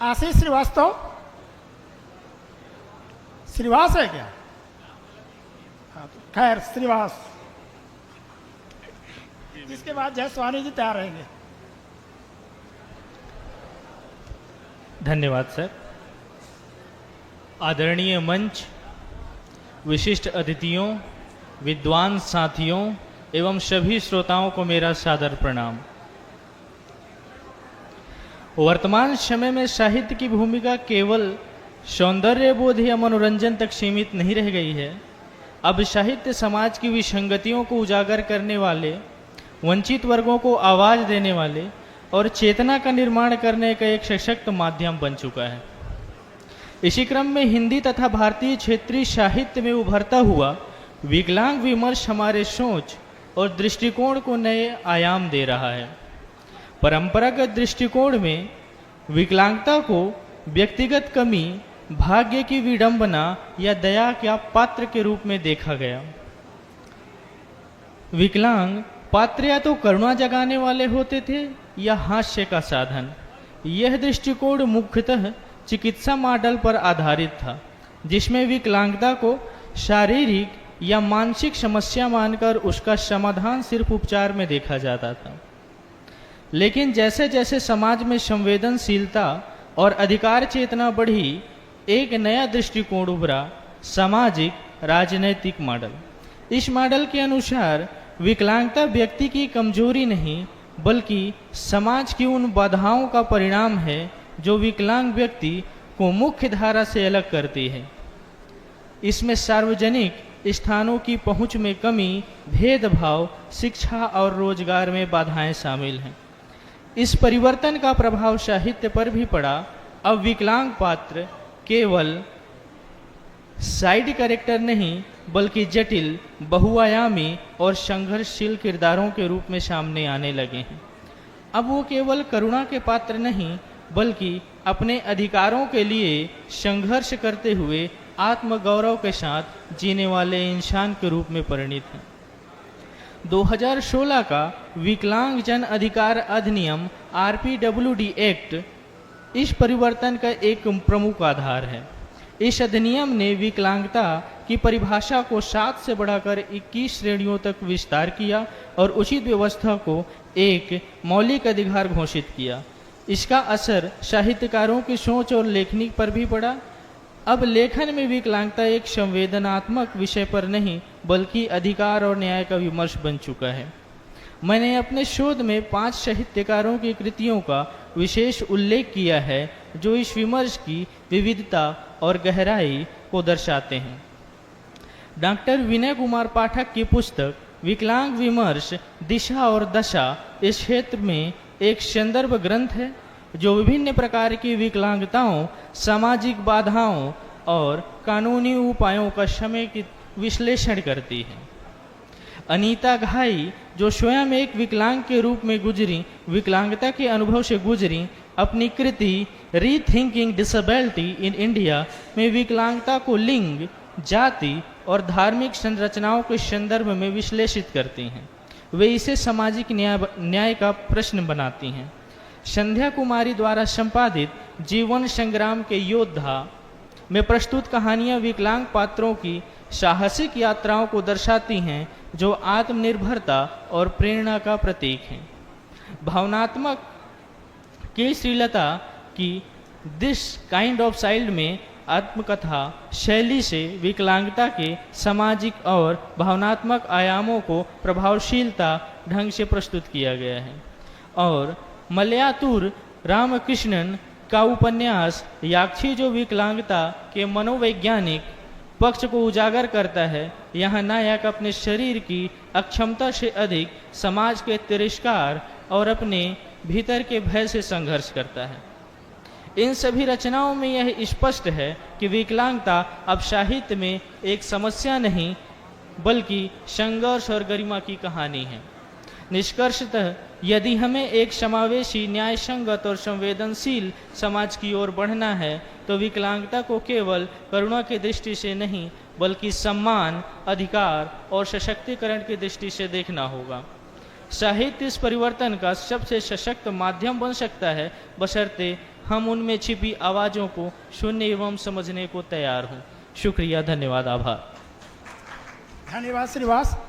आशीष श्रीवास्तव, श्रीवास है क्या? हाँ, तो खैर श्रीवास। इसके बाद जयस्वानी जी तैयार रहेंगे। धन्यवाद सर। आदरणीय मंच, विशिष्ट अतिथियों, विद्वान साथियों एवं सभी श्रोताओं को मेरा सादर प्रणाम। वर्तमान समय में साहित्य की भूमिका केवल सौंदर्य बोध या मनोरंजन तक सीमित नहीं रह गई है। अब साहित्य समाज की विसंगतियों को उजागर करने वाले, वंचित वर्गों को आवाज देने वाले और चेतना का निर्माण करने का एक सशक्त माध्यम बन चुका है। इसी क्रम में हिंदी तथा भारतीय क्षेत्रीय साहित्य में उभरता हुआ विकलांग विमर्श हमारे सोच और दृष्टिकोण को नए आयाम दे रहा है। परंपरागत दृष्टिकोण में विकलांगता को व्यक्तिगत कमी, भाग्य की विडंबना या दया के पात्र के रूप में देखा गया। विकलांग पात्र या तो करुणा जगाने वाले होते थे या हास्य का साधन। यह दृष्टिकोण मुख्यतः चिकित्सा मॉडल पर आधारित था, जिसमें विकलांगता को शारीरिक या मानसिक समस्या मानकर उसका समाधान सिर्फ उपचार में देखा जाता था। लेकिन जैसे जैसे समाज में संवेदनशीलता और अधिकार चेतना बढ़ी, एक नया दृष्टिकोण उभरा, सामाजिक राजनैतिक मॉडल। इस मॉडल के अनुसार विकलांगता व्यक्ति की कमजोरी नहीं, बल्कि समाज की उन बाधाओं का परिणाम है जो विकलांग व्यक्ति को मुख्य धारा से अलग करती है। इसमें सार्वजनिक स्थानों की पहुंच में कमी, भेदभाव, शिक्षा और रोजगार में बाधाएं शामिल हैं। इस परिवर्तन का प्रभाव साहित्य पर भी पड़ा। अब विकलांग पात्र केवल साइड कैरेक्टर नहीं, बल्कि जटिल, बहुआयामी और संघर्षशील किरदारों के रूप में सामने आने लगे हैं। अब वो केवल करुणा के पात्र नहीं, बल्कि अपने अधिकारों के लिए संघर्ष करते हुए आत्मगौरव के साथ जीने वाले इंसान के रूप में परिणित हैं। 2016 का विकलांग जन अधिकार अधिनियम RPWD एक्ट इस परिवर्तन का एक प्रमुख आधार है। इस अधिनियम ने विकलांगता की परिभाषा को 7 से बढ़ाकर 21 श्रेणियों तक विस्तार किया और उचित व्यवस्था को एक मौलिक अधिकार घोषित किया। इसका असर साहित्यकारों की सोच और लेखनी पर भी पड़ा। अब लेखन में विकलांगता एक संवेदनात्मक विषय पर नहीं, बल्कि अधिकार और न्याय का विमर्श बन चुका है। मैंने अपने शोध में 5 साहित्यकारों की कृतियों का विशेष उल्लेख किया है, जो इस विमर्श की विविधता और गहराई को दर्शाते हैं। डॉक्टर विनय कुमार पाठक की पुस्तक विकलांग विमर्श, दिशा और दशा इस क्षेत्र में एक संदर्भ ग्रंथ है, जो विभिन्न प्रकार की विकलांगताओं, सामाजिक बाधाओं और कानूनी उपायों का समेकित विश्लेषण करती है। अनीता घाई, जो स्वयं एक विकलांग के रूप में गुजरी, विकलांगता के अनुभव से गुजरी, अपनी कृति रीथिंकिंग डिसेबिलिटी इन इंडिया में विकलांगता को लिंग, जाति और धार्मिक संरचनाओं के संदर्भ में विश्लेषित करती हैं। वे इसे सामाजिक न्याय का प्रश्न बनाती हैं। संध्या कुमारी द्वारा संपादित जीवन संग्राम के योद्धा में प्रस्तुत कहानियां विकलांग पात्रों की साहसिक यात्राओं को दर्शाती हैं, जो आत्मनिर्भरता और प्रेरणा का प्रतीक हैं। भावनात्मक की श्रीलता की दिस काइंड ऑफ चाइल्ड में आत्मकथा शैली से विकलांगता के सामाजिक और भावनात्मक आयामों को प्रभावशीलता ढंग से प्रस्तुत किया गया है। और मलयातूर रामकृष्णन का उपन्यास याक्षी, जो विकलांगता के मनोवैज्ञानिक पक्ष को उजागर करता है, यहाँ नायक अपने शरीर की अक्षमता से अधिक समाज के तिरस्कार और अपने भीतर के भय से संघर्ष करता है। इन सभी रचनाओं में यह स्पष्ट है कि विकलांगता अब साहित्य में एक समस्या नहीं, बल्कि संघर्ष और गरिमा की कहानी है। निष्कर्षतः यदि हमें एक समावेशी, न्याय संगत और संवेदनशील समाज की ओर बढ़ना है, तो विकलांगता को केवल करुणा की दृष्टि से नहीं, बल्कि सम्मान, अधिकार और सशक्तिकरण की दृष्टि से देखना होगा। साहित्य इस परिवर्तन का सबसे सशक्त माध्यम बन सकता है, बशर्ते हम उनमें छिपी आवाज़ों को सुनने एवं समझने को तैयार हों। शुक्रिया, धन्यवाद, आभार। धन्यवाद श्रीवास।